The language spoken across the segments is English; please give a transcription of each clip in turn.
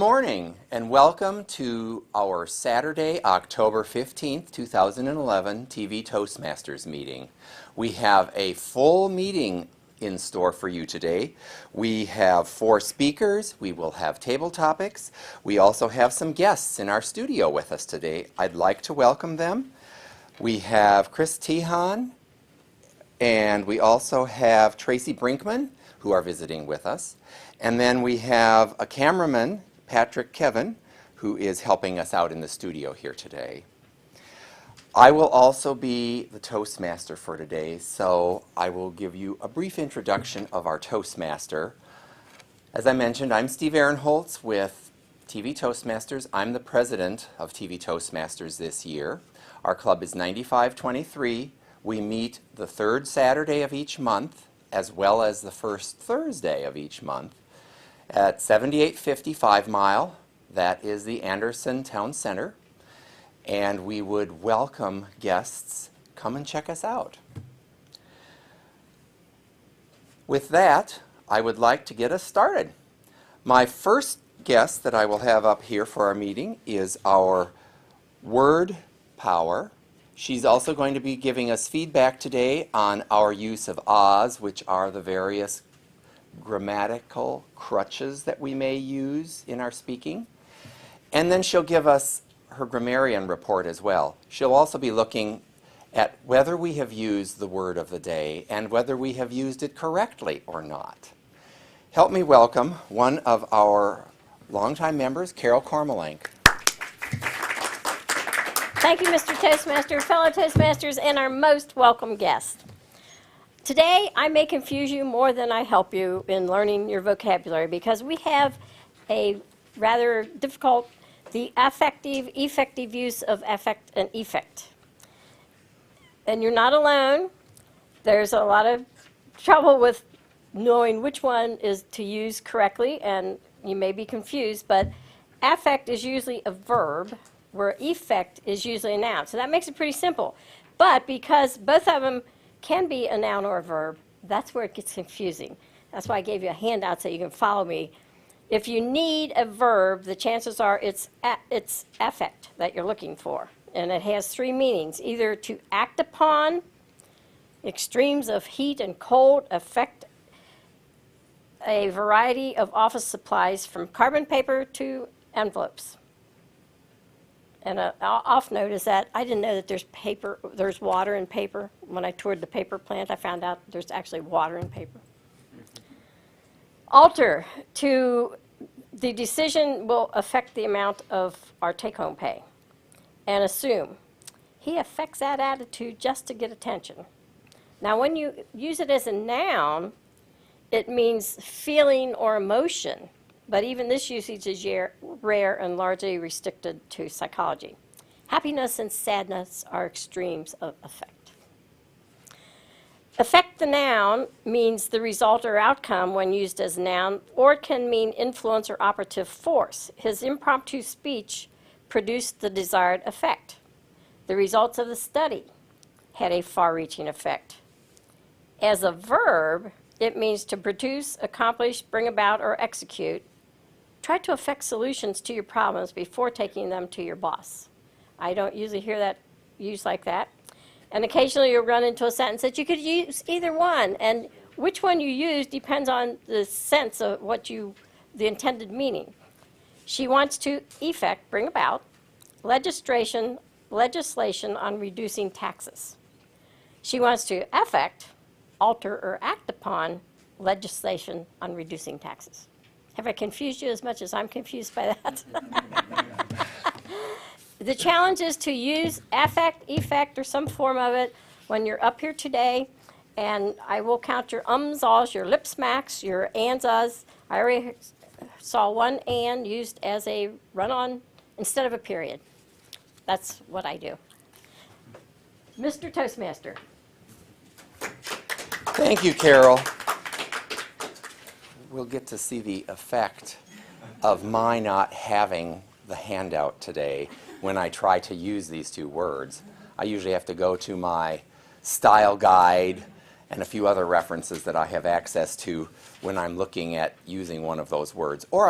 morning and welcome to our Saturday, October 15th, 2011 TV Toastmasters meeting. We have a full meeting in store for you today. We have 4 speakers. We will have table topics. We also have some guests in our studio with us today. I'd like to welcome them. We have Chris Tehan, and we also have Tracy Brinkman, who are visiting with us. And then we have a cameraman, Patrick Kevin, who is helping us out in the studio here today. I will also be the Toastmaster for today, so I will give you a brief introduction of our Toastmaster. As I mentioned, I'm Steve Ahrenholz with TV Toastmasters. I'm the president of TV Toastmasters this year. Our club is 9523. We meet the 3rd Saturday of each month, as well as the 1st Thursday of each month, at 7855 Mile. That is the Henderson Town Center. And we would welcome guests. Come and check us out. With that, I would like to get us started. My first guest that I will have up here for our meeting is our word power. She's also going to be giving us feedback today on our use of Oz, which are the various grammatical crutches that we may use in our speaking. And then she'll give us her grammarian report as well. She'll also be looking at whether we have used the word of the day and whether we have used it correctly or not. Help me welcome one of our longtime members, Carol Cormelank. Thank you, Mr. Toastmaster, fellow Toastmasters, and our most welcome guest. Today, I may confuse you more than I help you in learning your vocabulary because we have a rather difficult, the affective, effective use of affect and effect. And you're not alone. There's a lot of trouble with knowing which one is to use correctly, and you may be confused, but affect is usually a verb, where effect is usually a noun. So that makes it pretty simple. But because both of them can be a noun or a verb, that's where it gets confusing. That's why I gave you a handout so you can follow me. If you need a verb, the chances are it's affect that you're looking for. And it has 3 meanings, either to act upon, extremes of heat and cold affect a variety of office supplies from carbon paper to envelopes. And an off note is that I didn't know that there's water in paper. When I toured the paper plant, I found out there's actually water in paper. Alter, the decision will affect the amount of our take-home pay. And assume, he affects that attitude just to get attention. Now, when you use it as a noun, it means feeling or emotion. But even this usage is rare and largely restricted to psychology. Happiness and sadness are extremes of affect. Affect the noun means the result or outcome when used as a noun, or it can mean influence or operative force. His impromptu speech produced the desired effect. The results of the study had a far-reaching effect. As a verb, it means to produce, accomplish, bring about, or execute. Try to affect solutions to your problems before taking them to your boss. I don't usually hear that used like that. And occasionally you'll run into a sentence that you could use either one. And which one you use depends on the sense of the intended meaning. She wants to effect, bring about, legislation on reducing taxes. She wants to affect, alter, or act upon legislation on reducing taxes. Have I confused you as much as I'm confused by that? The challenge is to use affect, effect, or some form of it when you're up here today, and I will count your ums, ahs, your lip smacks, your ands, ahs. I already saw one and used as a run-on instead of a period. That's what I do. Mr. Toastmaster. Thank you, Carol. We'll get to see the effect of my not having the handout today when I try to use these 2 words. I usually have to go to my style guide and a few other references that I have access to when I'm looking at using one of those words. Or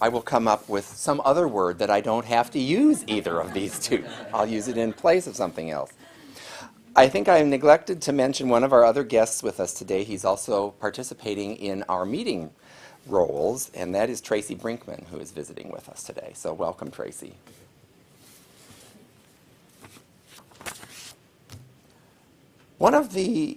I will come up with some other word that I don't have to use either of these two. I'll use it in place of something else. I think I neglected to mention one of our other guests with us today. He's also participating in our meeting roles, and that is Tracy Brinkman, who is visiting with us today. So welcome, Tracy. One of the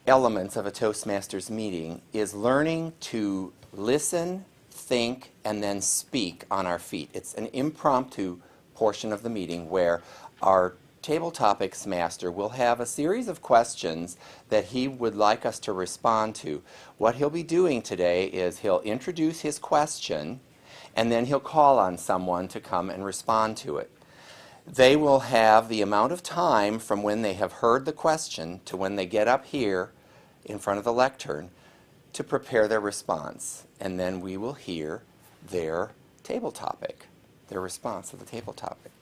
elements of a Toastmasters meeting is learning to listen, think, and then speak on our feet. It's an impromptu portion of the meeting where our Tabletopics master will have a series of questions that he would like us to respond to. What he'll be doing today is he'll introduce his question, and then he'll call on someone to come and respond to it. They will have the amount of time from when they have heard the question to when they get up here in front of the lectern to prepare their response. And then we will hear their table topic, their response to the table topic.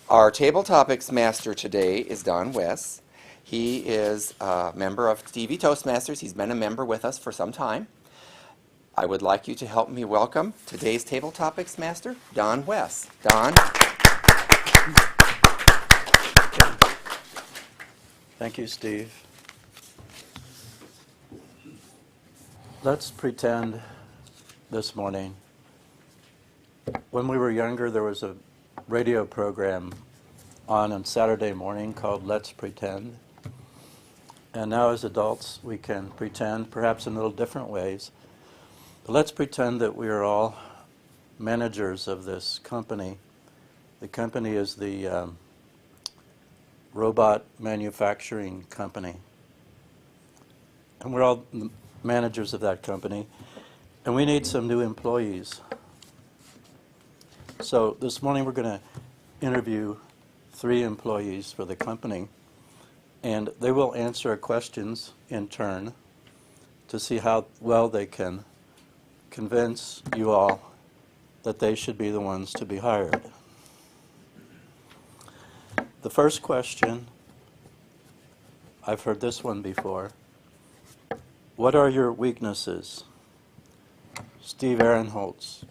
Our Tabletopics master today is Don Wess. He is a member of TV Toastmasters. He's been a member with us for some time. I would like you to help me welcome today's Tabletopics master, Don Wess. Don. Thank you, Steve. Let's pretend this morning. When we were younger, there was a radio program on Saturday morning called Let's Pretend. And now as adults, we can pretend, perhaps in little different ways. But let's pretend that we are all managers of this company. The company is the robot manufacturing company. And we're all managers of that company. And we need some new employees. So this morning we're going to interview 3 employees for the company, and they will answer questions in turn to see how well they can convince you all that they should be the ones to be hired. The first question, I've heard this one before. What are your weaknesses? Steve Ahrenholz.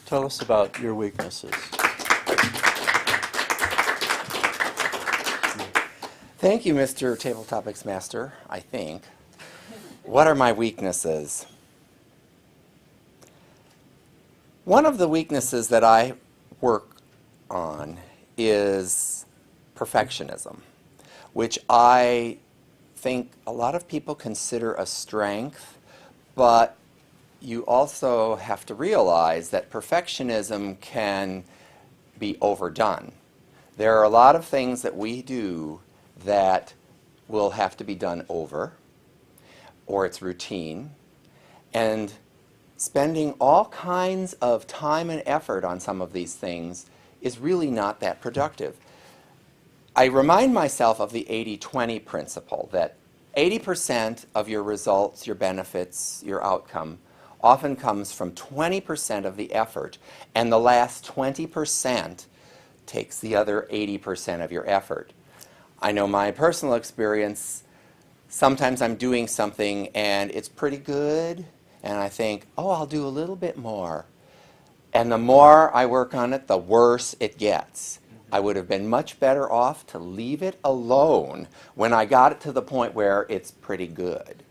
Tell us about your weaknesses. Thank you, Mr. Tabletopics Master, I think. What are my weaknesses? One of the weaknesses that I work on is perfectionism, which I think a lot of people consider a strength, but you also have to realize that perfectionism can be overdone. There are a lot of things that we do that will have to be done over, or it's routine, and spending all kinds of time and effort on some of these things is really not that productive. I remind myself of the 80-20 principle, that 80% of your results, your benefits, your outcome often comes from 20% of the effort, and the last 20% takes the other 80% of your effort. I know my personal experience, sometimes I'm doing something and it's pretty good, and I think, oh, I'll do a little bit more. And the more I work on it, the worse it gets. I would have been much better off to leave it alone when I got it to the point where it's pretty good.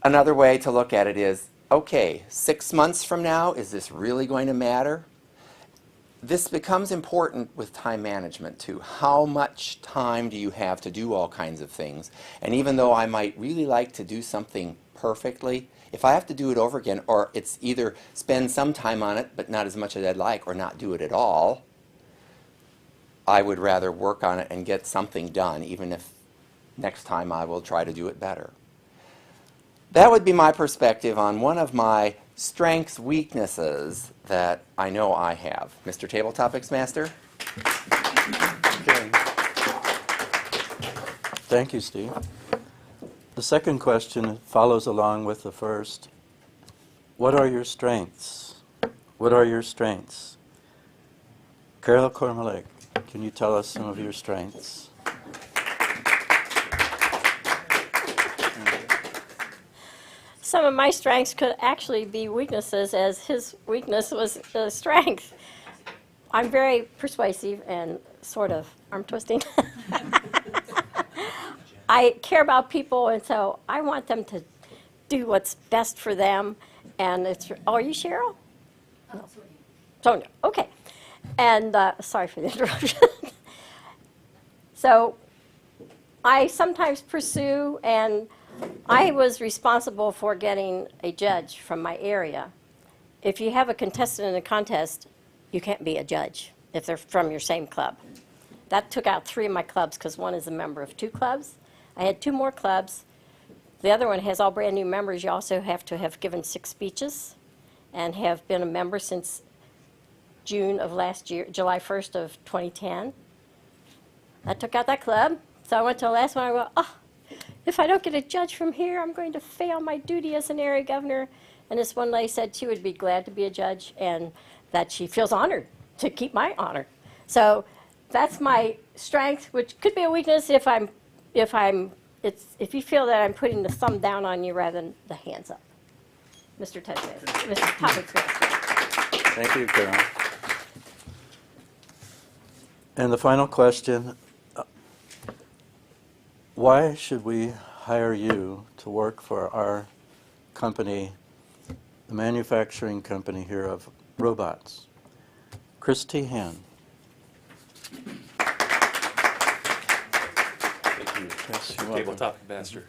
Another way to look at it is, okay, 6 months from now, is this really going to matter? This becomes important with time management too. How much time do you have to do all kinds of things? And even though I might really like to do something perfectly, if I have to do it over again, or it's either spend some time on it but not as much as I'd like, or not do it at all, I would rather work on it and get something done, even if next time I will try to do it better. That would be my perspective on one of my strengths, weaknesses that I know I have. Mr. Tabletopics Master? Okay. Thank you, Steve. The second question follows along with the first. What are your strengths? What are your strengths? Carol Cormalik, can you tell us some of your strengths? some of my strengths could actually be weaknesses, as his weakness was strength. I'm very persuasive and sort of arm twisting. I care about people, and so I want them to do what's best for them. And it's, oh, are you Cheryl? No. Sonia, okay. And sorry for the interruption. So I sometimes pursue, and I was responsible for getting a judge from my area. If you have a contestant in a contest, you can't be a judge if they're from your same club. That took out 3 of my clubs because one is a member of 2 clubs. I had 2 more clubs. The other one has all brand new members. You also have to have given 6 speeches and have been a member since June of last year, July 1st of 2010. I took out that club. So I went to the last one. I go, oh, if I don't get a judge from here, I'm going to fail my duty as an area governor. And this one lady said she would be glad to be a judge and that she feels honored to keep my honor. So that's my strength, which could be a weakness if you feel that I'm putting the thumb down on you rather than the hands up. Mr. Toastmaster, Mr. Topics Master. Thank you, Carol. And the final question, why should we hire you to work for our company, the manufacturing company here of robots? Christy Hann. Thank you. Yes, you're welcome. Tabletop Master.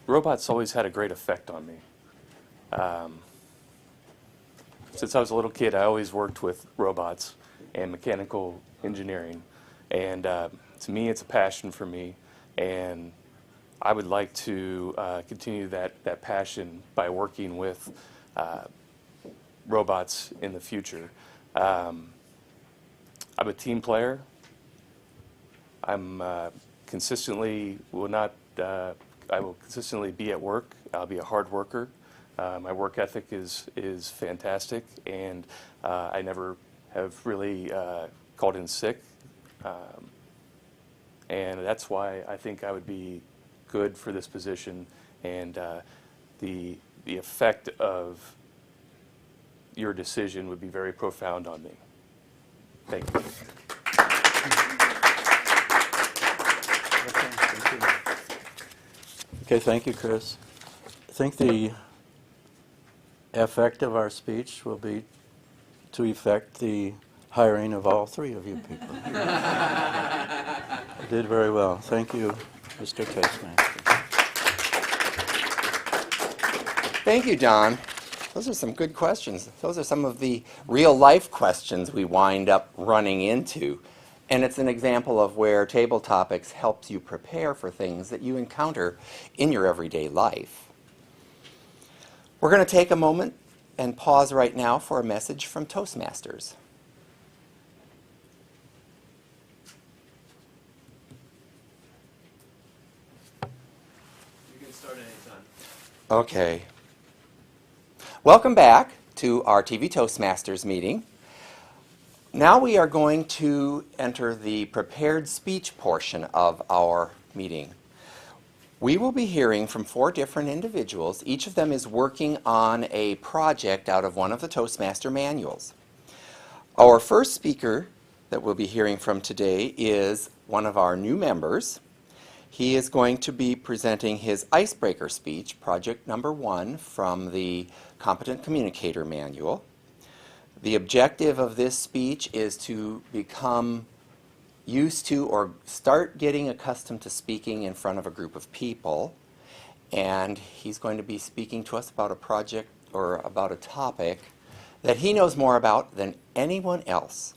Robots always had a great effect on me. Since I was a little kid, I always worked with robots and mechanical engineering. And to me, it's a passion for me. And I would like to continue that passion by working with robots in the future. I'm a team player. I'm consistently I will consistently be at work. I'll be a hard worker. My work ethic is fantastic, and I never have really called in sick. And that's why I think I would be good for this position, and the effect of your decision would be very profound on me. Thank you. Okay, thank you, Chris. I think the effect of our speech will be to effect the hiring of all 3 of you people. You did very well. Thank you, Mr. Toastmaster. Thank you, Don. Those are some good questions. Those are some of the real-life questions we wind up running into. And it's an example of where Tabletopics helps you prepare for things that you encounter in your everyday life. We're going to take a moment and pause right now for a message from Toastmasters. You can start anytime. Okay. Welcome back to our TV Toastmasters meeting. Now we are going to enter the prepared speech portion of our meeting. We will be hearing from 4 different individuals. Each of them is working on a project out of one of the Toastmaster manuals. Our first speaker that we'll be hearing from today is one of our new members. He is going to be presenting his icebreaker speech, project number 1 from the Competent Communicator Manual. The objective of this speech is to become used to or start getting accustomed to speaking in front of a group of people. And he's going to be speaking to us about a project or about a topic that he knows more about than anyone else.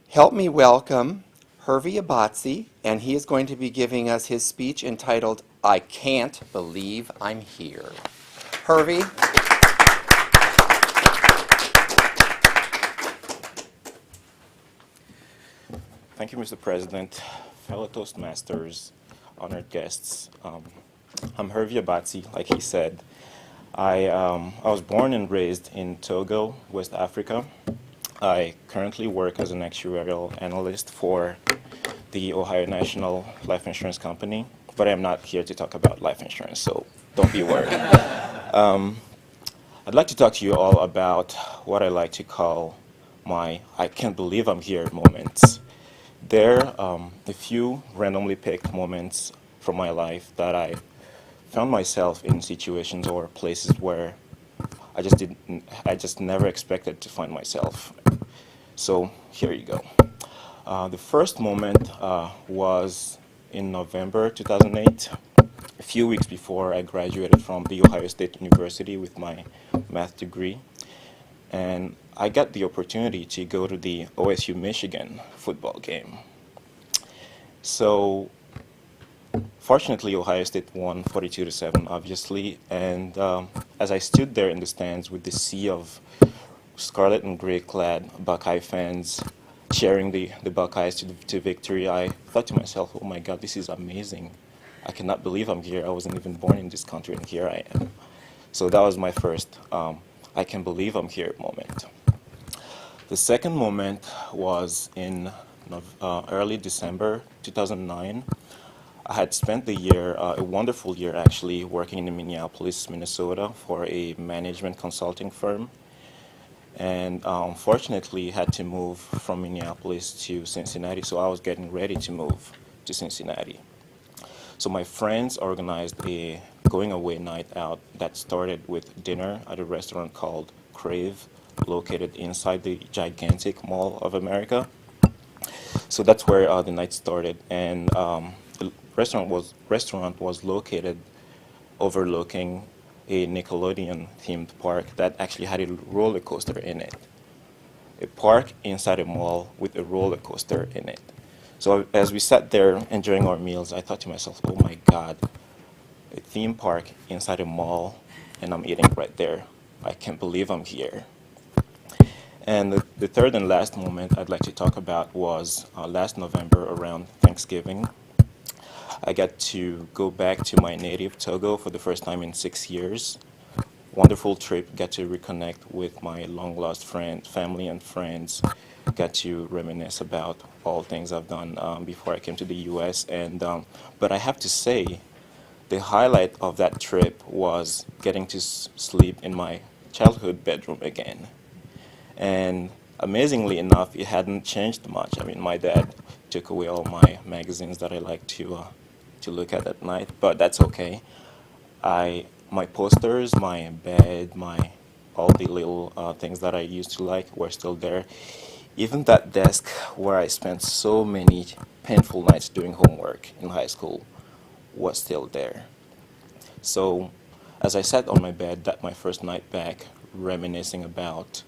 Help me welcome Hervey Abotsi, and he is going to be giving us his speech entitled, I Can't Believe I'm Here. Hervey. Thank you, Mr. President, fellow Toastmasters, honored guests. I'm Hervey Abotsi, like he said. I was born and raised in Togo, West Africa. I currently work as an actuarial analyst for the Ohio National Life Insurance Company, but I'm not here to talk about life insurance, so don't be worried. I'd like to talk to you all about what I like to call my I can't believe I'm here moments. There are a few randomly picked moments from my life that I found myself in situations or places where I just never expected to find myself. So here you go. The first moment was in November 2008, a few weeks before I graduated from The Ohio State University with my math degree. And I got the opportunity to go to the OSU Michigan football game. So fortunately, Ohio State won 42-7, obviously. And as I stood there in the stands with the sea of scarlet and gray clad Buckeye fans cheering the Buckeyes to victory, I thought to myself, oh my God, this is amazing. I cannot believe I'm here. I wasn't even born in this country, and here I am. So that was my first I can believe I'm here moment. The second moment was in early December 2009. I had spent the year, a wonderful year actually, working in Minneapolis, Minnesota for a management consulting firm. And unfortunately had to move from Minneapolis to Cincinnati, so I was getting ready to move to Cincinnati. So my friends organized a going away night out that started with dinner at a restaurant called Crave, located inside the gigantic Mall of America. So that's where the night started, and the restaurant was located overlooking a Nickelodeon-themed park that actually had a roller coaster in it. A park inside a mall with a roller coaster in it. So as we sat there enjoying our meals, I thought to myself, oh my God, a theme park inside a mall, and I'm eating right there. I can't believe I'm here. And the third and last moment I'd like to talk about was last November around Thanksgiving. I got to go back to my native Togo for the first time in 6 years. Wonderful trip, got to reconnect with my long-lost family and friends, got to reminisce about all things I've done before I came to the U.S. But I have to say, the highlight of that trip was getting to sleep in my childhood bedroom again. And amazingly enough, it hadn't changed much. I mean, my dad took away all my magazines that I like to look at night, but that's okay. My posters, my bed, all the little things that I used to like were still there. Even that desk where I spent so many painful nights doing homework in high school was still there. So as I sat on my bed my first night back, reminiscing about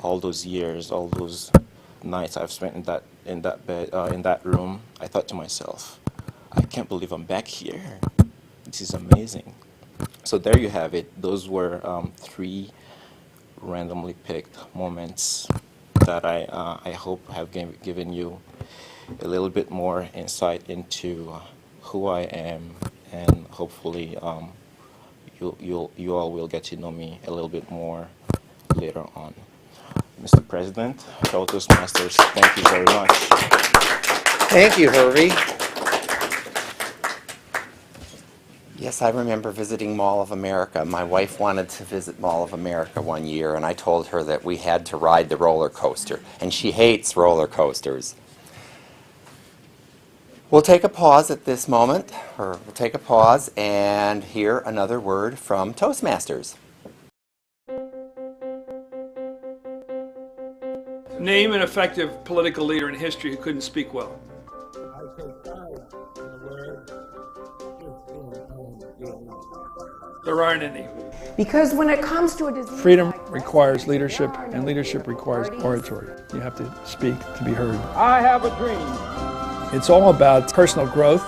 all those years, all those nights I've spent in that room, I thought to myself, I can't believe I'm back here. This is amazing. So there you have it. Those were 3 randomly picked moments that I hope have given you a little bit more insight into who I am, and hopefully you all will get to know me a little bit more later on. Mr. President, fellow Toastmasters, thank you very much. Thank you, Hervey. Yes, I remember visiting Mall of America. My wife wanted to visit Mall of America one year, and I told her that we had to ride the roller coaster, and she hates roller coasters. We'll take a pause at this moment, or we'll take a pause and hear another word from Toastmasters. Name an effective political leader in history who couldn't speak well. I take pride in the word. There aren't any. Because when it comes to a disease, Freedom requires leadership, and leadership requires oratory. You have to speak to be heard. I have a dream. It's all about personal growth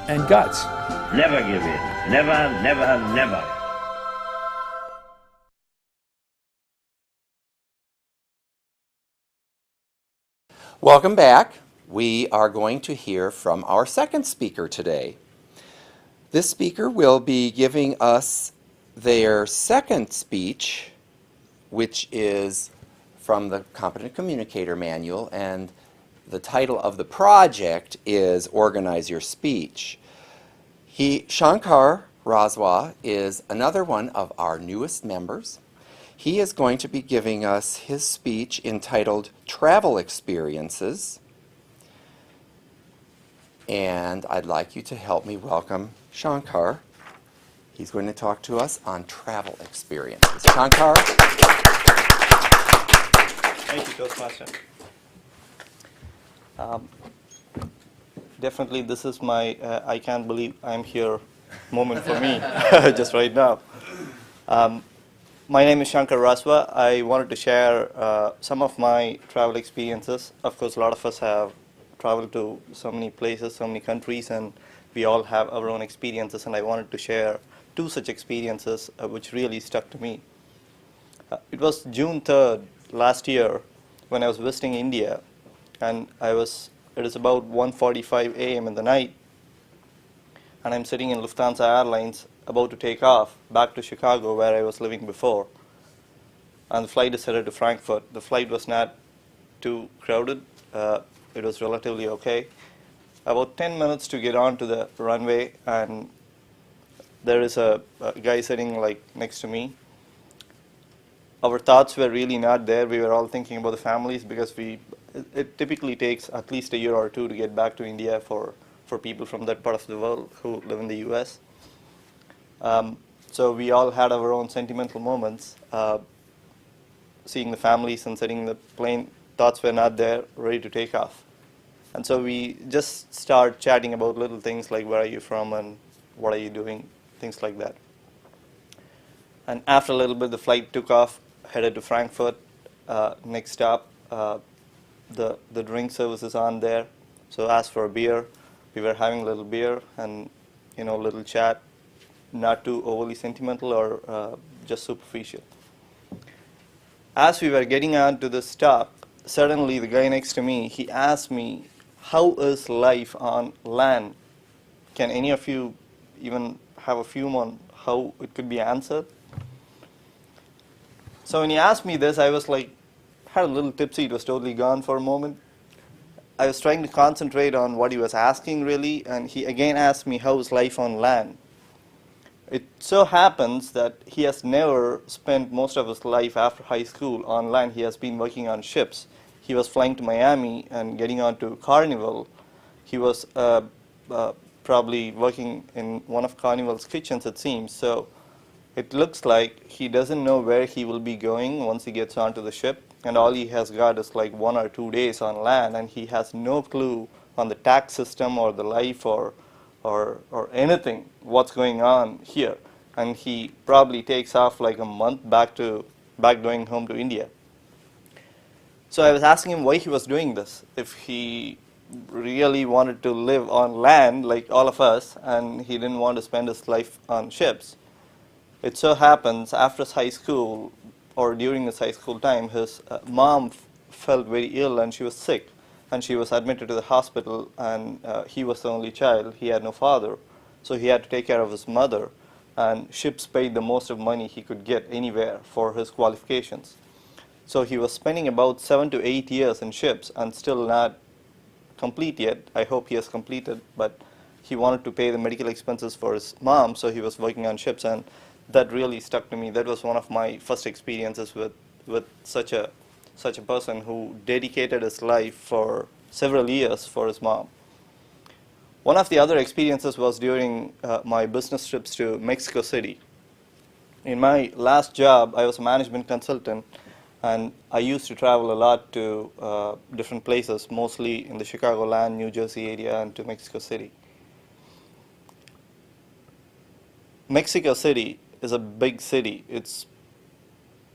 and guts. Never give in. Never, never, never. Welcome back. We are going to hear from our second speaker today. This speaker will be giving us their second speech, which is from the Competent Communicator Manual, and the title of the project is Organize Your Speech. Shankar Raswa is another one of our newest members. He is going to be giving us his speech entitled Travel Experiences. And I'd like you to help me welcome Shankar. He's going to talk to us on travel experiences. Shankar? Thank you, Toastmaster. Definitely this is my I can't believe I'm here moment for me, just right now. My name is Shankar Raswa. I wanted to share some of my travel experiences. Of course, a lot of us have traveled to so many places, so many countries, and we all have our own experiences, and I wanted to share 2 such experiences which really stuck to me. It was June 3rd last year when I was visiting India, and it is about 1:45 a.m. in the night, and I'm sitting in Lufthansa Airlines about to take off back to Chicago where I was living before, and the flight is headed to Frankfurt. The flight was not too crowded. It was relatively okay. About 10 minutes to get onto the runway, and there is a guy sitting like next to me. Our thoughts were really not there. We were all thinking about the families because it typically takes at least a year or 2 to get back to India for people from that part of the world who live in the US. So we all had our own sentimental moments. Seeing the families and sitting in the plane, thoughts were not there, ready to take off. And so we just start chatting about little things like where are you from and what are you doing, things like that. And after a little bit, the flight took off, headed to Frankfurt. Next stop, the drink service is on there. So asked for a beer. We were having a little beer and a little chat, not too overly sentimental or just superficial. As we were getting on to the stop, suddenly the guy next to me, he asked me, how is life on land? Can any of you even have a few on how it could be answered? So when he asked me this, I was like, had a little tipsy. It was totally gone for a moment. I was trying to concentrate on what he was asking really, and he again asked me, how is life on land? It so happens that he has never spent most of his life after high school on land. He has been working on ships. He was flying to Miami and getting onto Carnival. He was probably working in one of Carnival's kitchens, it seems. So it looks like he doesn't know where he will be going once he gets onto the ship, and all he has got is like 1 or 2 days on land, and he has no clue on the tax system or the life or anything, what's going on here. And he probably takes off like a month back going home to India. So I was asking him why he was doing this, if he really wanted to live on land like all of us, and he didn't want to spend his life on ships. It so happens after his high school, or during his high school time, his mom felt very ill and she was sick, and she was admitted to the hospital, and he was the only child. He had no father, so he had to take care of his mother, and ships paid the most of money he could get anywhere for his qualifications. So he was spending about 7 to 8 years in ships and still not complete yet. I hope he has completed, but he wanted to pay the medical expenses for his mom, so he was working on ships, and that really stuck to me. That was one of my first experiences with such a person who dedicated his life for several years for his mom. One of the other experiences was during my business trips to Mexico City. In my last job, I was a management consultant, and I used to travel a lot to different places, mostly in the Chicagoland, New Jersey area, and to Mexico City. Mexico City is a big city. It's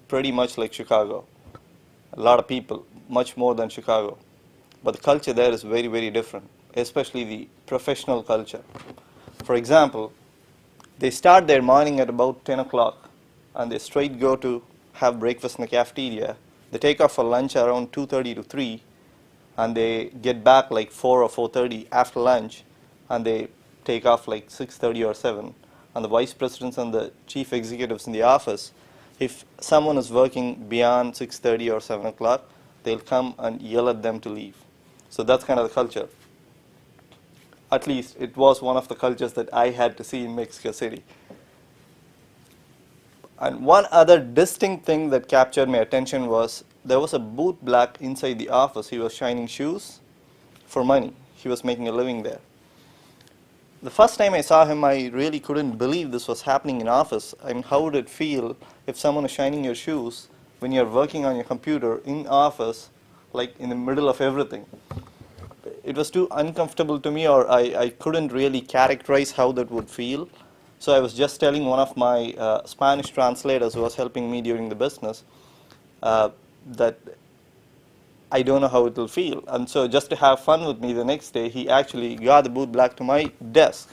pretty much like Chicago. A lot of people, much more than Chicago. But the culture there is very, very different, especially the professional culture. For example, they start their morning at about 10 o'clock, and they straight go to have breakfast in the cafeteria. They take off for lunch around 2:30 to 3, and they get back like 4 or 4:30 after lunch, and they take off like 6:30 or 7. And the vice presidents and the chief executives in the office, if someone is working beyond 6:30 or 7 o'clock, they'll come and yell at them to leave. So that's kind of the culture. At least it was one of the cultures that I had to see in Mexico City. And one other distinct thing that captured my attention was there was a boot black inside the office. He was shining shoes for money. He was making a living there. The first time I saw him, I really couldn't believe this was happening in office. I mean, how would it feel if someone is shining your shoes when you're working on your computer in office, like in the middle of everything? It was too uncomfortable to me, or I couldn't really characterize how that would feel. So I was just telling one of my Spanish translators who was helping me during the business that I don't know how it will feel. And so just to have fun with me the next day, he actually got the boot black to my desk.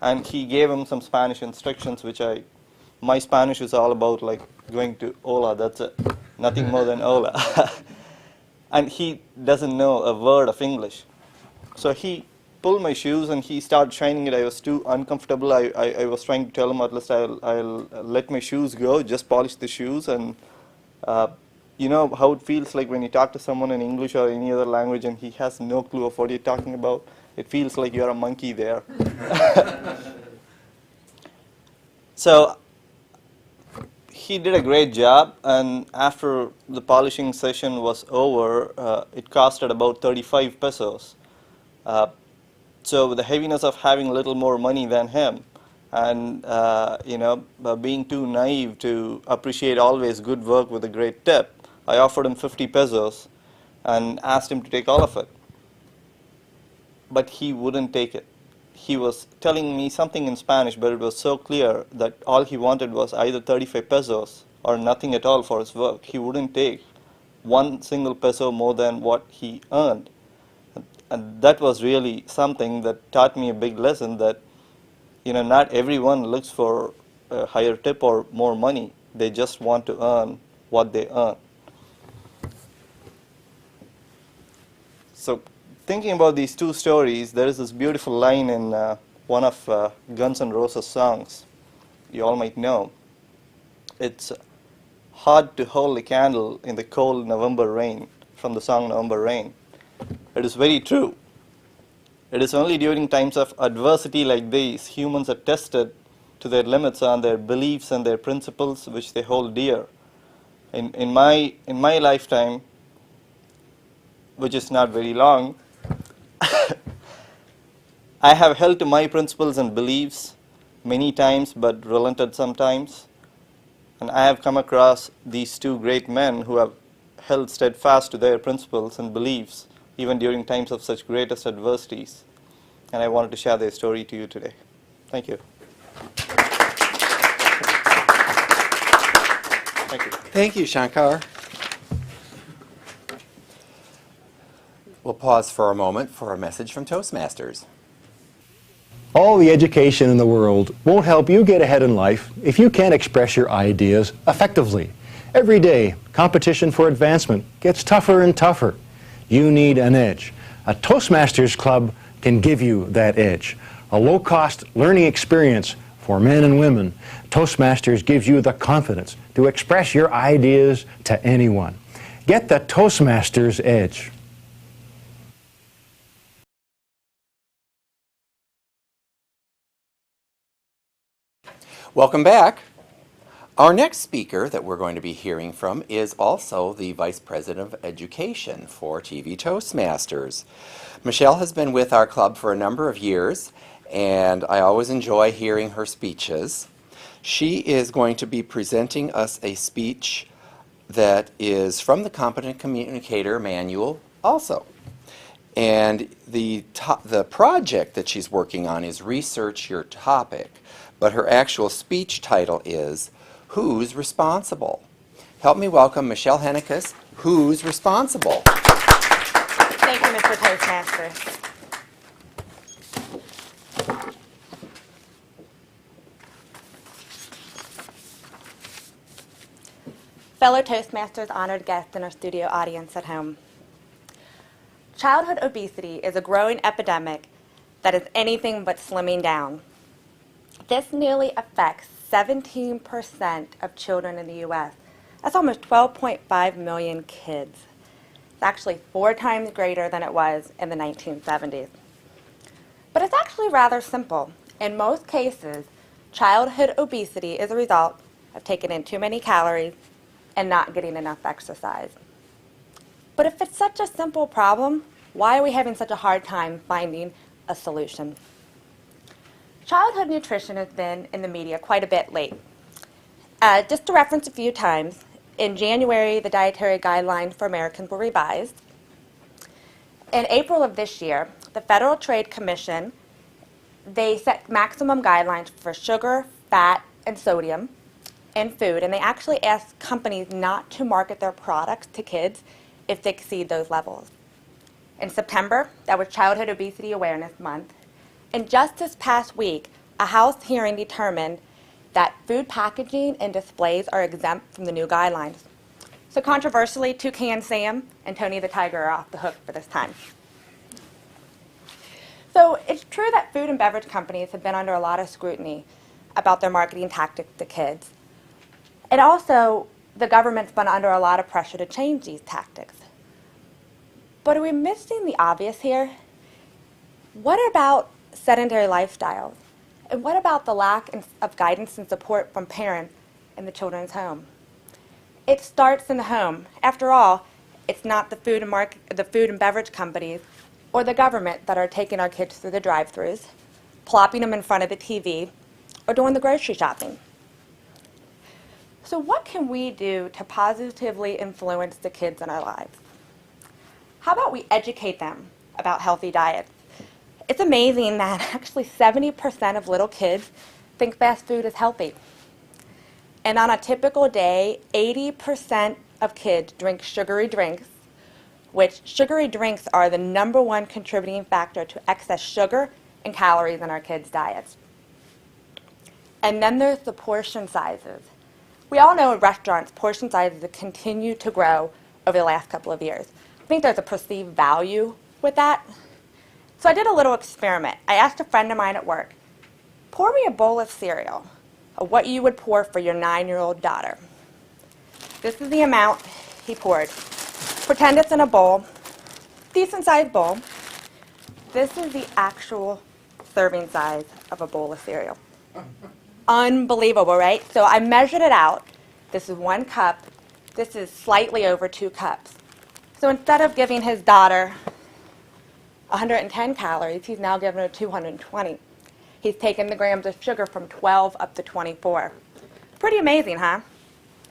And he gave him some Spanish instructions, which my Spanish is all about like going to hola, that's it. Nothing more than hola. And he doesn't know a word of English. So he pulled my shoes and he started shining it. I was too uncomfortable. I was trying to tell him at least I'll let my shoes go, just polish the shoes. And you know how it feels like when you talk to someone in English or any other language and he has no clue of what you're talking about. It feels like you're a monkey there. So he did a great job, and after the polishing session was over, it costed about 35 pesos. So with the heaviness of having a little more money than him, and you know, being too naive to appreciate always good work with a great tip, I offered him 50 pesos and asked him to take all of it. But he wouldn't take it. He was telling me something in Spanish, but it was so clear that all he wanted was either 35 pesos or nothing at all for his work. He wouldn't take one single peso more than what he earned. And that was really something that taught me a big lesson that, you know, not everyone looks for a higher tip or more money. They just want to earn what they earn. So thinking about these two stories, there is this beautiful line in one of Guns N' Roses songs you all might know. It's hard to hold a candle in the cold November rain, from the song November Rain. It is very true. It is only during times of adversity like these, humans are tested to their limits on their beliefs and their principles which they hold dear. In my lifetime, which is not very long, I have held to my principles and beliefs many times, but relented sometimes. And I have come across these two great men who have held steadfast to their principles and beliefs, even during times of such greatest adversities. And I wanted to share their story to you today. Thank you. Thank you. Thank you, Shankar. We'll pause for a moment for a message from Toastmasters. All the education in the world won't help you get ahead in life if you can't express your ideas effectively. Every day, competition for advancement gets tougher and tougher. You need an edge. A Toastmasters club can give you that edge. A low-cost learning experience for men and women. Toastmasters gives you the confidence to express your ideas to anyone. Get the Toastmasters edge. Welcome back. Our next speaker that we're going to be hearing from is also the Vice President of Education for TV Toastmasters. Michelle has been with our club for a number of years, and I always enjoy hearing her speeches. She is going to be presenting us a speech that is from the Competent Communicator Manual also. And the project that she's working on is Research Your Topic, but her actual speech title is Who's Responsible? Help me welcome Michelle Hennekes, Who's Responsible? Thank you, Mr. Toastmaster. Fellow Toastmasters, honored guests, and our studio audience at home. Childhood obesity is a growing epidemic that is anything but slimming down. This nearly affects 17% of children in the U.S. That's almost 12.5 million kids. It's actually 4 times greater than it was in the 1970s. But it's actually rather simple. In most cases, childhood obesity is a result of taking in too many calories and not getting enough exercise. But if it's such a simple problem, why are we having such a hard time finding a solution? Childhood nutrition has been in the media quite a bit lately. Just to reference a few times, in January, the dietary guidelines for Americans were revised. In April of this year, the Federal Trade Commission, they set maximum guidelines for sugar, fat, and sodium in food, and they actually asked companies not to market their products to kids if they exceed those levels. In September, that was Childhood Obesity Awareness Month, and just this past week, a House hearing determined that food packaging and displays are exempt from the new guidelines. So controversially, Toucan Sam and Tony the Tiger are off the hook for this time. So it's true that food and beverage companies have been under a lot of scrutiny about their marketing tactics to kids. And also, the government's been under a lot of pressure to change these tactics. But are we missing the obvious here? What about sedentary lifestyles? And what about the lack of guidance and support from parents in the children's home? It starts in the home. After all, it's not the food and beverage companies or the government that are taking our kids through the drive-thrus, plopping them in front of the TV, or doing the grocery shopping. So what can we do to positively influence the kids in our lives? How about we educate them about healthy diets? It's amazing that actually 70% of little kids think fast food is healthy. And on a typical day, 80% of kids drink sugary drinks, which sugary drinks are the #1 contributing factor to excess sugar and calories in our kids' diets. And then there's the portion sizes. We all know in restaurants, portion sizes have continued to grow over the last couple of years. I think there's a perceived value with that. So I did a little experiment. I asked a friend of mine at work, pour me a bowl of cereal, of what you would pour for your 9-year-old daughter. This is the amount he poured. Pretend it's in a bowl, decent-sized bowl. This is the actual serving size of a bowl of cereal. Unbelievable, right? So I measured it out. This is 1 cup. This is slightly over 2 cups. So instead of giving his daughter 110 calories, he's now giving her 220. He's taken the grams of sugar from 12 up to 24. Pretty amazing, huh?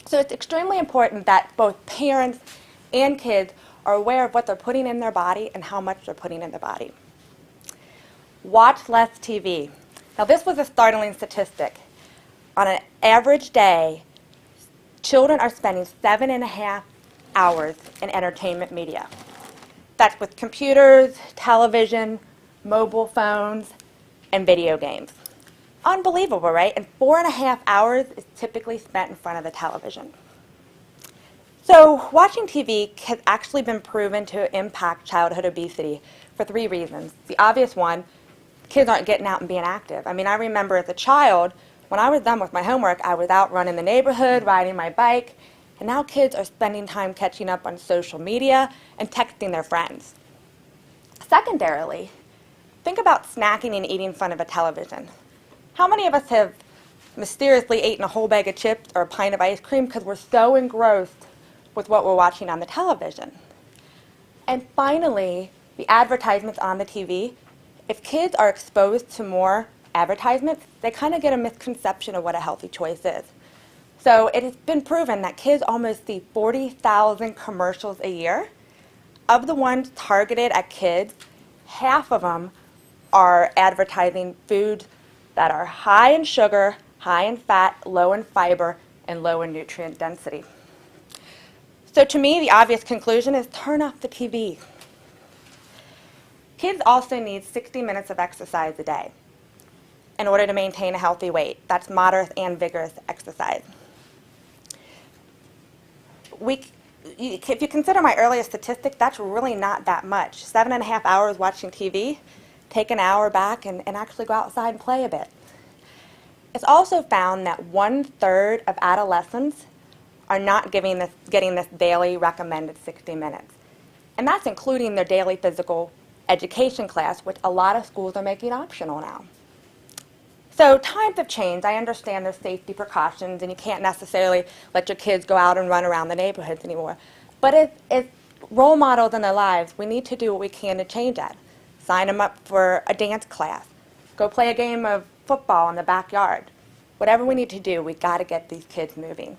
So it's extremely important that both parents and kids are aware of what they're putting in their body and how much they're putting in their body. Watch less TV. Now this was a startling statistic. On an average day, children are spending 7.5 hours in entertainment media. That's with computers, television, mobile phones, and video games. Unbelievable, right? And 4.5 hours is typically spent in front of the television. So watching TV has actually been proven to impact childhood obesity for 3 reasons. The obvious one, kids aren't getting out and being active. I mean, I remember as a child, when I was done with my homework, I was out running the neighborhood, riding my bike, and now kids are spending time catching up on social media and texting their friends. Secondarily, think about snacking and eating in front of a television. How many of us have mysteriously eaten a whole bag of chips or a pint of ice cream because we're so engrossed with what we're watching on the television? And finally, the advertisements on the TV. If kids are exposed to more advertisements, they kind of get a misconception of what a healthy choice is. So it has been proven that kids almost see 40,000 commercials a year. Of the ones targeted at kids, half of them are advertising foods that are high in sugar, high in fat, low in fiber, and low in nutrient density. So to me, the obvious conclusion is turn off the TV. Kids also need 60 minutes of exercise a day in order to maintain a healthy weight. That's moderate and vigorous exercise. If you consider my earlier statistic, that's really not that much. 7.5 hours watching TV, take an hour back and actually go outside and play a bit. It's also found that 1/3 of adolescents are not getting this daily recommended 60 minutes. And that's including their daily physical education class, which a lot of schools are making optional now. So times have changed. I understand there's safety precautions, and you can't necessarily let your kids go out and run around the neighborhoods anymore. But as role models in their lives, we need to do what we can to change that. Sign them up for a dance class. Go play a game of football in the backyard. Whatever we need to do, we've got to get these kids moving.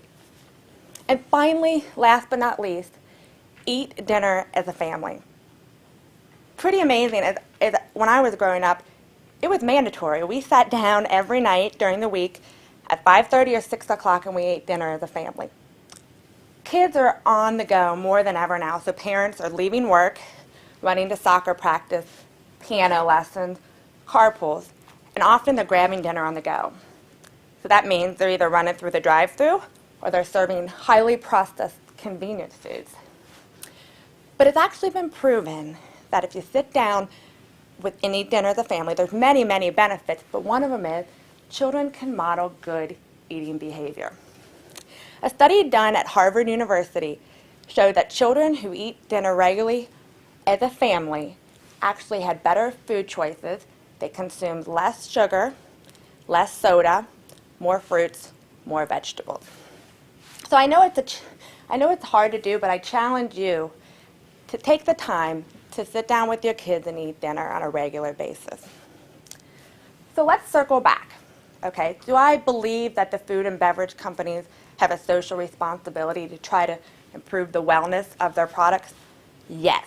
And finally, last but not least, eat dinner as a family. Pretty amazing. When I was growing up, it was mandatory. We sat down every night during the week at 5:30 or 6 o'clock and we ate dinner as a family. Kids are on the go more than ever now, so parents are leaving work, running to soccer practice, piano lessons, carpools, and often they're grabbing dinner on the go. So that means they're either running through the drive-thru or they're serving highly processed convenience foods. But it's actually been proven that if you sit down and eat dinner as a family, there's many, many benefits, but one of them is children can model good eating behavior. A study done at Harvard University showed that children who eat dinner regularly as a family actually had better food choices. They consumed less sugar, less soda, more fruits, more vegetables. So I know it's hard to do, but I challenge you to take the time to sit down with your kids and eat dinner on a regular basis. So let's circle back. Okay, do I believe that the food and beverage companies have a social responsibility to try to improve the wellness of their products? Yes.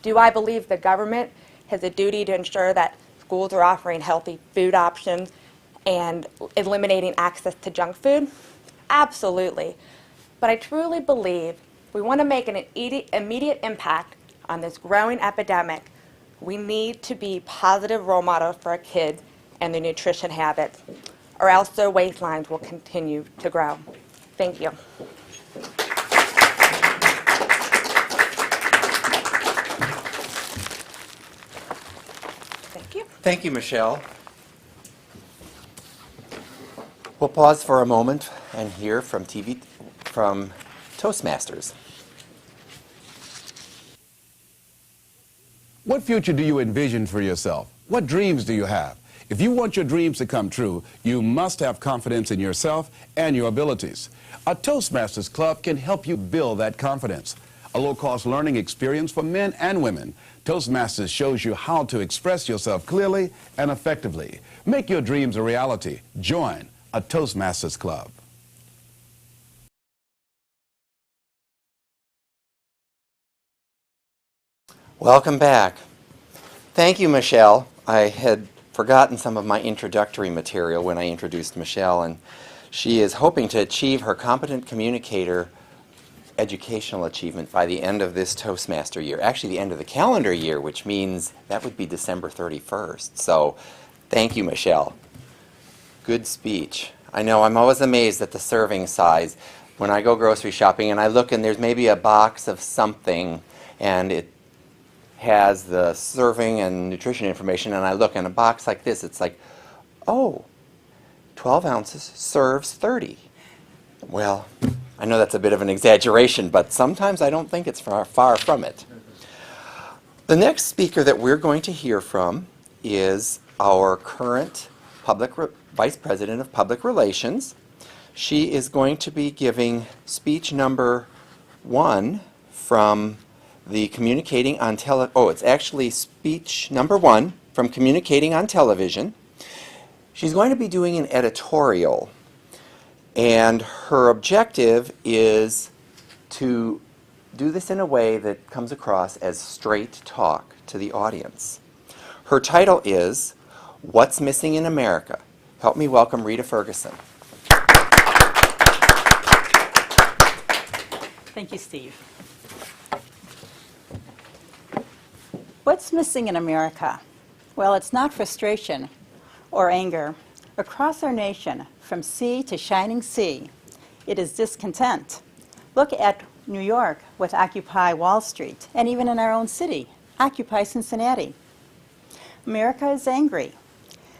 Do I believe the government has a duty to ensure that schools are offering healthy food options and eliminating access to junk food? Absolutely. But I truly believe if we want to make an immediate impact on this growing epidemic, we need to be positive role models for our kids and their nutrition habits, or else their waistlines will continue to grow. Thank you. Thank you. Thank you, Michelle. We'll pause for a moment and hear from Toastmasters. What future do you envision for yourself? What dreams do you have? If you want your dreams to come true, you must have confidence in yourself and your abilities. A Toastmasters Club can help you build that confidence. A low-cost learning experience for men and women. Toastmasters shows you how to express yourself clearly and effectively. Make your dreams a reality. Join a Toastmasters Club. Welcome back. Thank you, Michelle. I had forgotten some of my introductory material when I introduced Michelle, and she is hoping to achieve her competent communicator educational achievement by the end of this Toastmaster year. Actually, the end of the calendar year, which means that would be December 31st. So thank you, Michelle. Good speech. I know I'm always amazed at the serving size. When I go grocery shopping and I look and there's maybe a box of something and it has the serving and nutrition information, and I look in a box like this, it's like, oh, 12 ounces serves 30. Well, I know that's a bit of an exaggeration, but sometimes I don't think it's far from it. The next speaker that we're going to hear from is our current Vice President of Public Relations. She is going to be giving speech number 1 from the Communicating on it's actually speech number 1 from Communicating on Television. She's going to be doing an editorial, and her objective is to do this in a way that comes across as straight talk to the audience. Her title is What's Missing in America? Help me welcome Rita Ferguson. Thank you, Steve. What's missing in America? Well, it's not frustration or anger. Across our nation, from sea to shining sea, it is discontent. Look at New York with Occupy Wall Street, and even in our own city, Occupy Cincinnati. America is angry.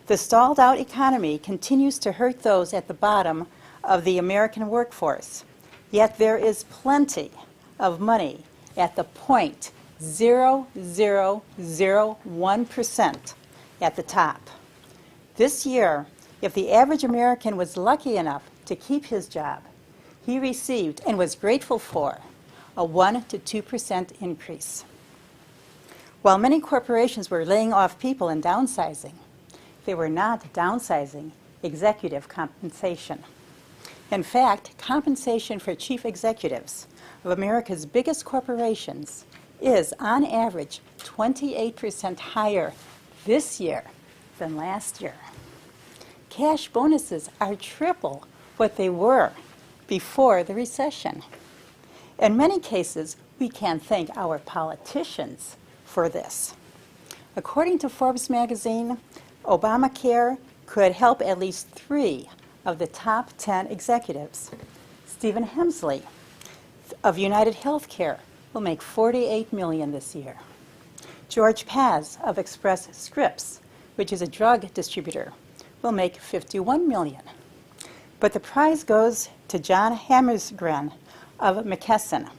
The stalled-out economy continues to hurt those at the bottom of the American workforce. Yet there is plenty of money at the point 0.0001% at the top. This year, if the average American was lucky enough to keep his job, he received and was grateful for a 1 to 2% increase. While many corporations were laying off people and downsizing, they were not downsizing executive compensation. In fact, compensation for chief executives of America's biggest corporations is, on average, 28% higher this year than last year. Cash bonuses are triple what they were before the recession. In many cases, we can thank our politicians for this. According to Forbes magazine, Obamacare could help at least 3 of the top 10 executives. Stephen Hemsley of United Healthcare will make $48 million this year. George Paz of Express Scripts, which is a drug distributor, will make $51 million. But the prize goes to John Hammersgren of McKesson,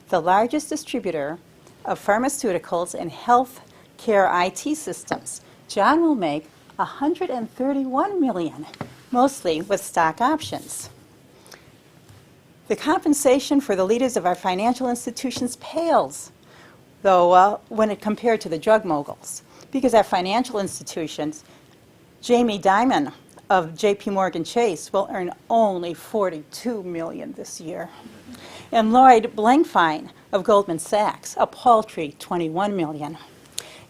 the largest distributor of pharmaceuticals and health care IT systems. John will make $131 million, mostly with stock options. The compensation for the leaders of our financial institutions pales, though, when it compared to the drug moguls, because our financial institutions, Jamie Dimon of J.P. Morgan Chase will earn only $42 million this year. And Lloyd Blankfein of Goldman Sachs, a paltry $21 million.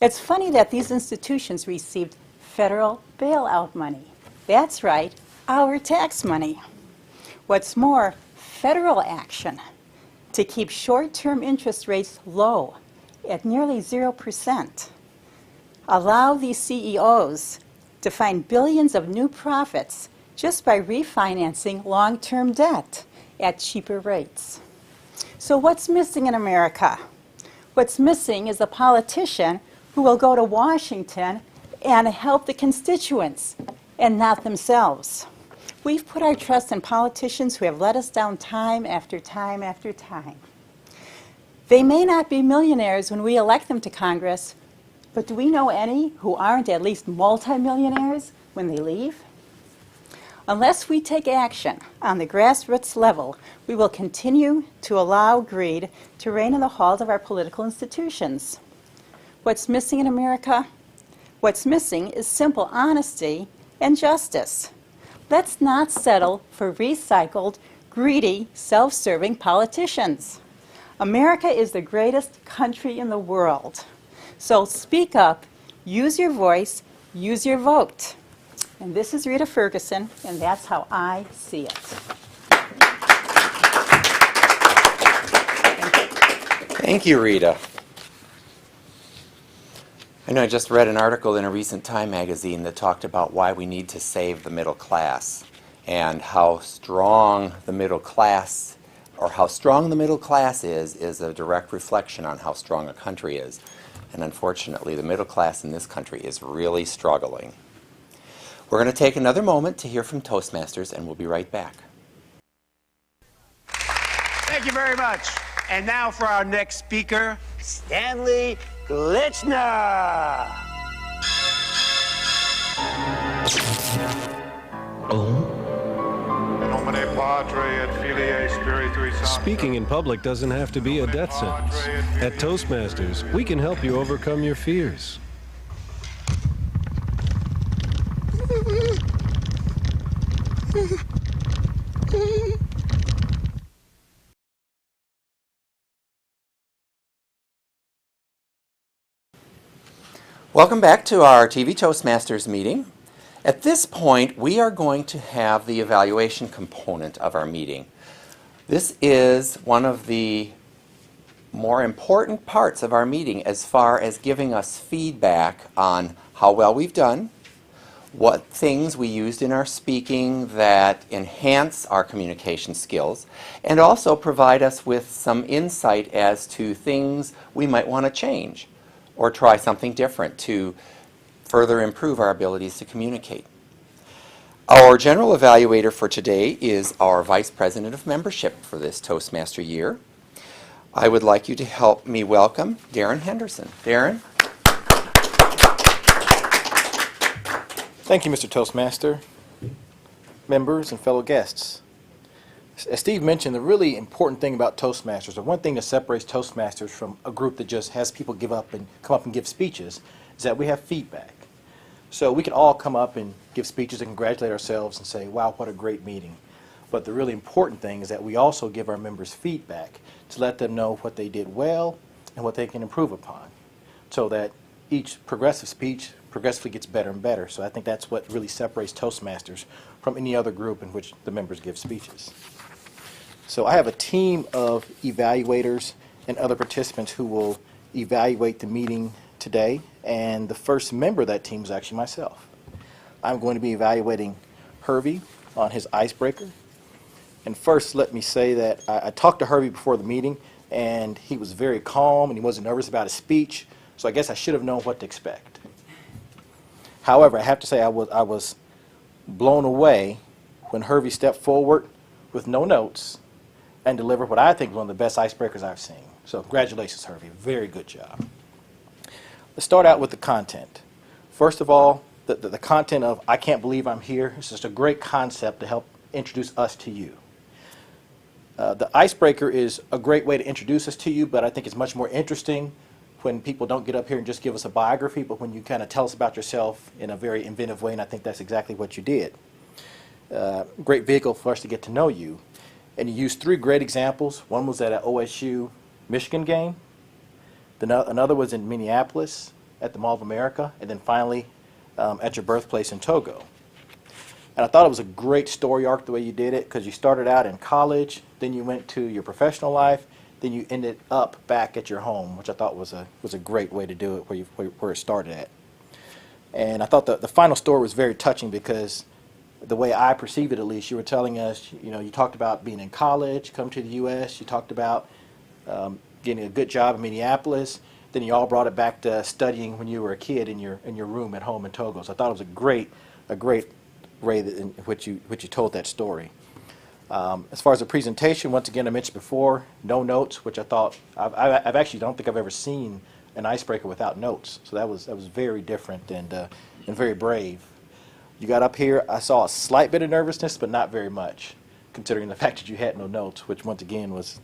It's funny that these institutions received federal bailout money. That's right, our tax money. What's more, federal action to keep short-term interest rates low at nearly 0%. Allow these CEOs to find billions of new profits just by refinancing long-term debt at cheaper rates. So what's missing in America? What's missing is a politician who will go to Washington and help the constituents and not themselves. We've put our trust in politicians who have let us down time after time after time. They may not be millionaires when we elect them to Congress, but do we know any who aren't at least multimillionaires when they leave? Unless we take action on the grassroots level, we will continue to allow greed to reign in the halls of our political institutions. What's missing in America? What's missing is simple honesty and justice. Let's not settle for recycled, greedy, self-serving politicians. America is the greatest country in the world. So speak up, use your voice, use your vote. And this is Rita Ferguson, and that's how I see it. Thank you, Rita. I know I just read an article in a recent Time magazine that talked about why we need to save the middle class and how strong the middle class, or how strong the middle class is a direct reflection on how strong a country is. And unfortunately, the middle class in this country is really struggling. We're going to take another moment to hear from Toastmasters, and we'll be right back. Thank you very much. And now for our next speaker, Stanley Glitchner. Speaking in public doesn't have to be a death sentence. At Toastmasters, we can help you overcome your fears. Welcome back to our TV Toastmasters meeting. At this point, we are going to have the evaluation component of our meeting. This is one of the more important parts of our meeting as far as giving us feedback on how well we've done, what things we used in our speaking that enhance our communication skills, and also provide us with some insight as to things we might want to change or try something different to further improve our abilities to communicate. Our general evaluator for today is our Vice President of Membership for this Toastmaster year. I would like you to help me welcome Darren Henderson. Darren? Thank you, Mr. Toastmaster, members, and fellow guests. As Steve mentioned, the really important thing about Toastmasters, or one thing that separates Toastmasters from a group that just has people come up and give speeches, is that we have feedback. So we can all come up and give speeches and congratulate ourselves and say, wow, what a great meeting. But the really important thing is that we also give our members feedback to let them know what they did well and what they can improve upon, so that each progressive speech progressively gets better and better. So I think that's what really separates Toastmasters from any other group in which the members give speeches. So I have a team of evaluators and other participants who will evaluate the meeting today, and the first member of that team is actually myself. I'm going to be evaluating Hervey on his icebreaker. And first, let me say that I talked to Hervey before the meeting, and he was very calm and he wasn't nervous about his speech, so I guess I should have known what to expect. However, I have to say I was blown away when Hervey stepped forward with no notes and delivered what I think is one of the best icebreakers I've seen. So congratulations, Hervey. Very good job. Let's start out with the content. First of all, the content of I Can't Believe I'm Here is just a great concept to help introduce us to you. The icebreaker is a great way to introduce us to you, but I think it's much more interesting when people don't get up here and just give us a biography, but when you kind of tell us about yourself in a very inventive way, and I think that's exactly what you did. Great vehicle for us to get to know you. And you used three great examples. One was at an OSU Michigan game. Another was in Minneapolis at the Mall of America, and then finally at your birthplace in Togo. And I thought it was a great story arc the way you did it, because you started out in college, then you went to your professional life, then you ended up back at your home, which I thought was a great way to do it, where it started at. And I thought the final story was very touching, because the way I perceive it, at least, you were telling us, you talked about being in college, come to the U.S., you talked about getting a good job in Minneapolis, then you all brought it back to studying when you were a kid in your room at home in Togo. So I thought it was a great way in which you told that story. As far as the presentation, once again, I mentioned before, no notes, which I thought, I've actually don't think I've ever seen an icebreaker without notes. So that was very different and very brave. You got up here, I saw a slight bit of nervousness, but not very much, considering the fact that you had no notes, which once again was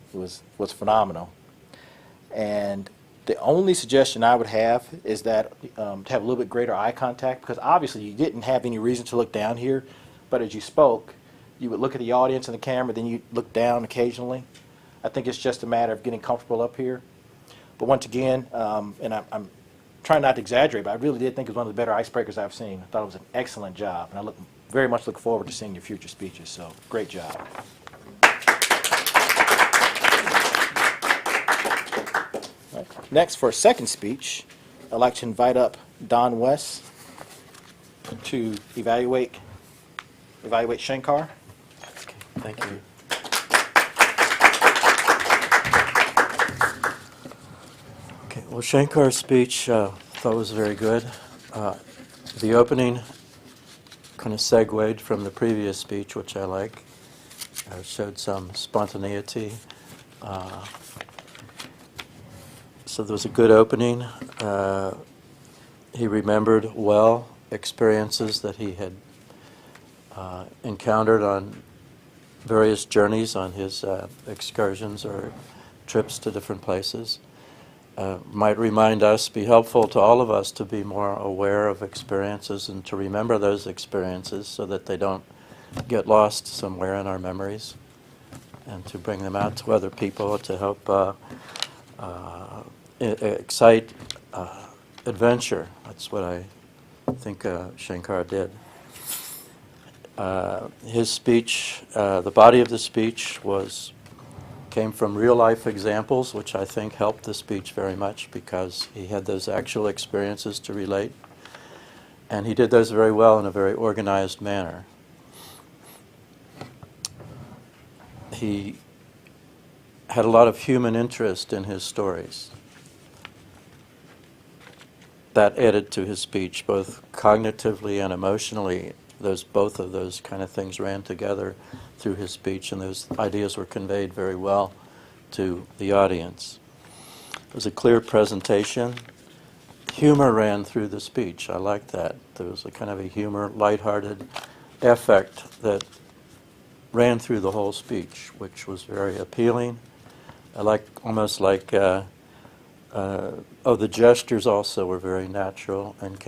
phenomenal. And the only suggestion I would have is that to have a little bit greater eye contact, because obviously you didn't have any reason to look down here, but as you spoke, you would look at the audience and the camera, then you look down occasionally. I think it's just a matter of getting comfortable up here. But once again, and I'm trying not to exaggerate, but I really did think it was one of the better icebreakers I've seen. I thought it was an excellent job, and I very much look forward to seeing your future speeches, so great job. Right. Next, for a second speech, I'd like to invite up Wess to evaluate Shankar. Thank you. Okay, well, Shankar's speech I thought was very good. The opening kind of segued from the previous speech, which I like. Showed some spontaneity. So there was a good opening. He remembered well experiences that he had encountered on various journeys on his excursions or trips to different places. Might remind us, be helpful to all of us to be more aware of experiences and to remember those experiences so that they don't get lost somewhere in our memories, and to bring them out to other people to help excite adventure. That's what I think Shankar did. His speech, the body of the speech came from real-life examples, which I think helped the speech very much because he had those actual experiences to relate. And he did those very well in a very organized manner. He had a lot of human interest in his stories. That added to his speech, both cognitively and emotionally. Both of those kind of things ran together through his speech, and those ideas were conveyed very well to the audience. It was a clear presentation. Humor ran through the speech. I liked that. There was a kind of a humor, lighthearted effect that ran through the whole speech, which was very appealing. I like, almost like, the gestures also were very natural and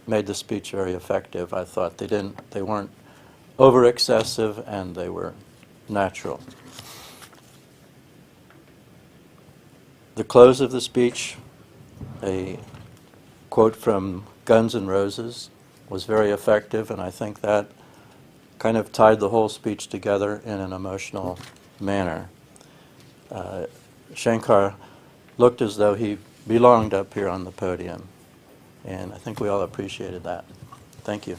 made the speech very effective. I thought they weren't over excessive and they were natural. The close of the speech, a quote from Guns N' Roses, was very effective, and I think that kind of tied the whole speech together in an emotional manner. Shankar looked as though he belonged up here on the podium, and I think we all appreciated that. Thank you.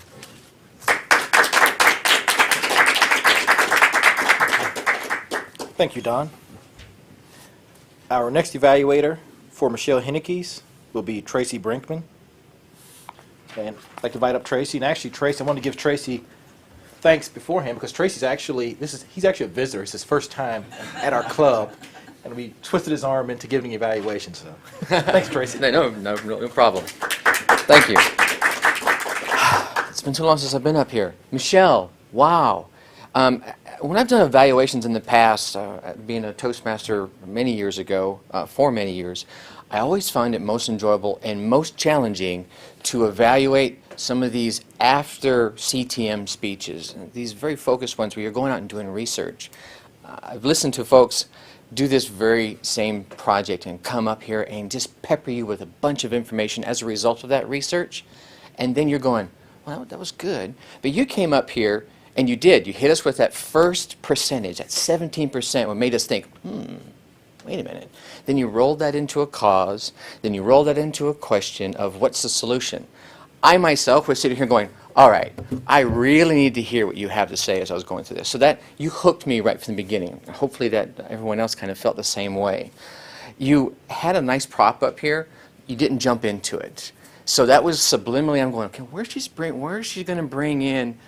Thank you, Don. Our next evaluator for Michelle Hennekes will be Tracy Brinkman. And I'd like to invite up Tracy. And actually, Tracy, I want to give Tracy thanks beforehand because Tracy's actually, he's actually a visitor. It's his first time at our club. And we twisted his arm into giving evaluations. So thanks, Tracy. No problem. Thank you. It's been too long since I've been up here. Michelle, wow. When I've done evaluations in the past, being a Toastmaster many years ago, for many years, I always find it most enjoyable and most challenging to evaluate some of these after CTM speeches, these very focused ones where you're going out and doing research. I've listened to folks do this very same project and come up here and just pepper you with a bunch of information as a result of that research, and then you're going, well, that was good. But you came up here and you hit us with that first percentage, that 17%, what made us think, wait a minute. Then you rolled that into a cause, then you rolled that into a question of what's the solution. I myself was sitting here going, all right, I really need to hear what you have to say as I was going through this. So that you hooked me right from the beginning. Hopefully that everyone else kind of felt the same way. You had a nice prop up here. You didn't jump into it. So that was subliminally, I'm going, okay, where is she going to bring in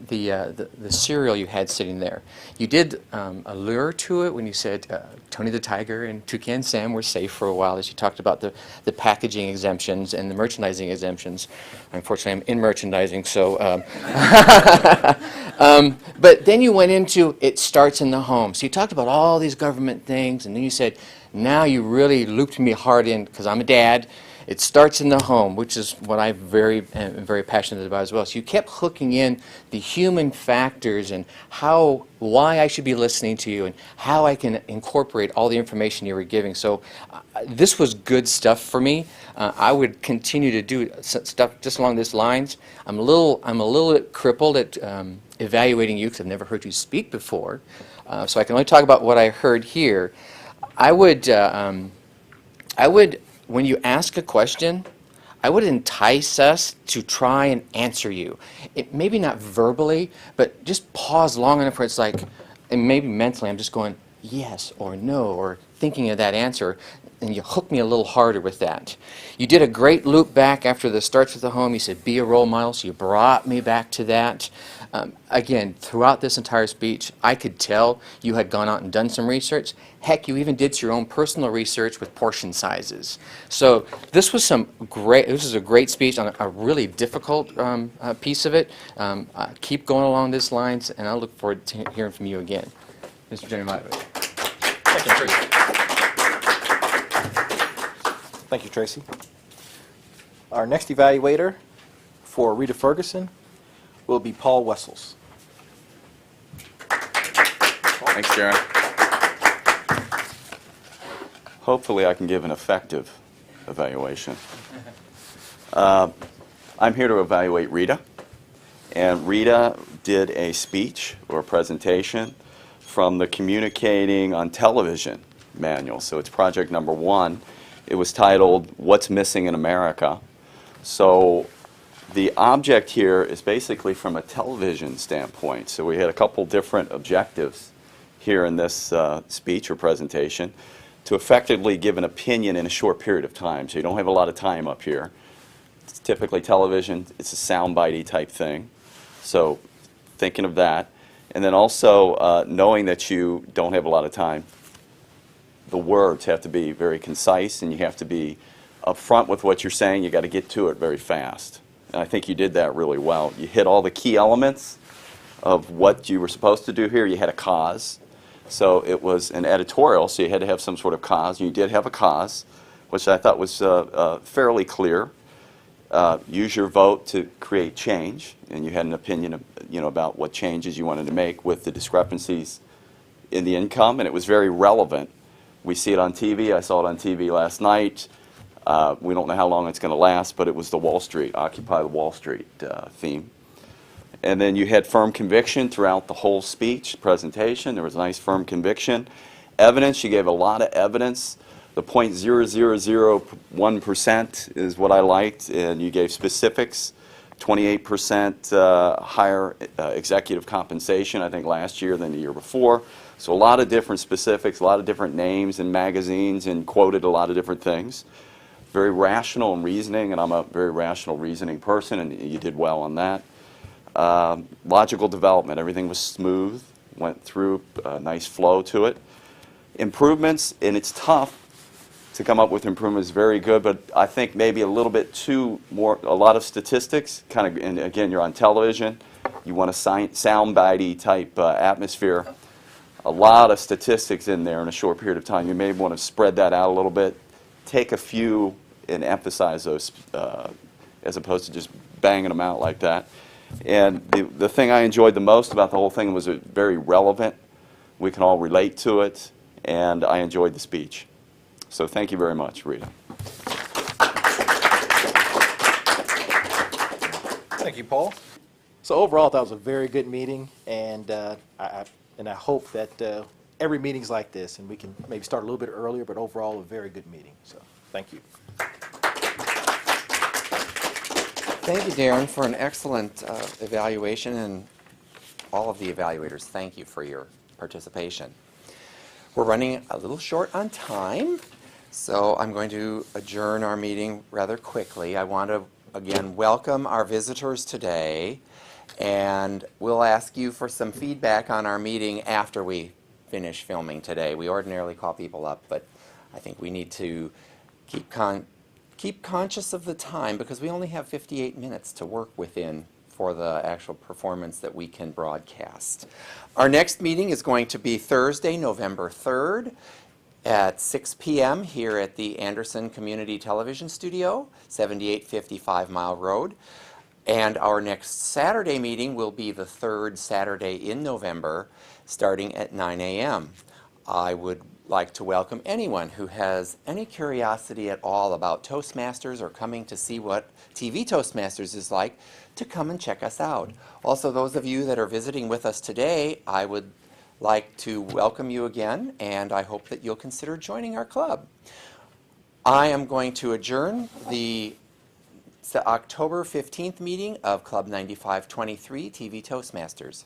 the cereal you had sitting there? You did a lure to it when you said Tony the Tiger and Toucan Sam were safe for a while, as you talked about the packaging exemptions and the merchandising exemptions. Unfortunately, I'm in merchandising, so. But then you went into it starts in the home. So you talked about all these government things, and then you said, now you really looped me hard in, because I'm a dad. It starts in the home, which is what I'm very passionate about as well. So you kept hooking in the human factors and why I should be listening to you and how I can incorporate all the information you were giving. So this was good stuff for me. I would continue to do stuff just along these lines. I'm a little bit crippled at evaluating you because I've never heard you speak before. So I can only talk about what I heard here. I would, when you ask a question, I would entice us to try and answer you. Maybe not verbally, but just pause long enough where it's like, and maybe mentally I'm just going, yes or no, or thinking of that answer, and you hook me a little harder with that. You did a great loop back after the starts with the home. You said, be a role model, so you brought me back to that. Again, throughout this entire speech, I could tell you had gone out and done some research. Heck, you even did your own personal research with portion sizes. So this was a great speech on a really difficult piece of it. Keep going along these lines, and I look forward to hearing from you again. Mr. General. Thank you, Tracy. Thank you, Tracy. Our next evaluator for Rita Ferguson will be Paul Wessels. Thanks, Darren. Hopefully I can give an effective evaluation. I'm here to evaluate Rita. And Rita did a speech or presentation from the Communicating on Television manual. So it's project number 1. It was titled, What's Missing in America? So the object here is basically from a television standpoint. So we had a couple different objectives here in this speech or presentation to effectively give an opinion in a short period of time. So you don't have a lot of time up here. It's typically television. It's a soundbitey type thing. So thinking of that. And then also knowing that you don't have a lot of time. The words have to be very concise, and you have to be upfront with what you're saying. You got to get to it very fast. And I think you did that really well. You hit all the key elements of what you were supposed to do here. You had a cause. So it was an editorial, so you had to have some sort of cause. You did have a cause, which I thought was fairly clear. Use your vote to create change, and you had an opinion about what changes you wanted to make with the discrepancies in the income, and it was very relevant. We see it on TV. I saw it on TV last night. We don't know how long it's going to last, but it was the Wall Street, Occupy the Wall Street theme. And then you had firm conviction throughout the whole speech, presentation. There was a nice firm conviction. Evidence, you gave a lot of evidence. The 0.0001% is what I liked, and you gave specifics. 28% higher executive compensation, I think, last year than the year before. So a lot of different specifics, a lot of different names and magazines, and quoted a lot of different things. Very rational and reasoning, and I'm a very rational reasoning person, and you did well on that. Logical development, everything was smooth, went through a nice flow to it. Improvements, and it's tough to come up with improvements, very good, but I think maybe a little bit a lot of statistics, and again, you're on television, you want a soundbitey type atmosphere. A lot of statistics in there in a short period of time. You may want to spread that out a little bit, take a few and emphasize those as opposed to just banging them out like that. And the thing I enjoyed the most about the whole thing was it very relevant. We can all relate to it, and I enjoyed the speech. So thank you very much, Rita. Thank you, Paul. So overall, that was a very good meeting, and I hope that every meeting's like this, and we can maybe start a little bit earlier, but overall, a very good meeting. So thank you. Thank you, Darren, for an excellent evaluation, and all of the evaluators, thank you for your participation. We're running a little short on time, so I'm going to adjourn our meeting rather quickly. I want to, again, welcome our visitors today, and we'll ask you for some feedback on our meeting after we finish filming today. We ordinarily call people up, but I think we need to keep conscious of the time, because we only have 58 minutes to work within for the actual performance that we can broadcast. Our next meeting is going to be Thursday, November 3rd at 6 p.m. here at the Anderson Community Television Studio, 7855 Mile Road. And our next Saturday meeting will be the third Saturday in November, starting at 9 a.m. I would like to welcome anyone who has any curiosity at all about Toastmasters or coming to see what TV Toastmasters is like, to come and check us out. Also, those of you that are visiting with us today, I would like to welcome you again, and I hope that you'll consider joining our club. I am going to adjourn the October 15th meeting of Club 9523 TV Toastmasters.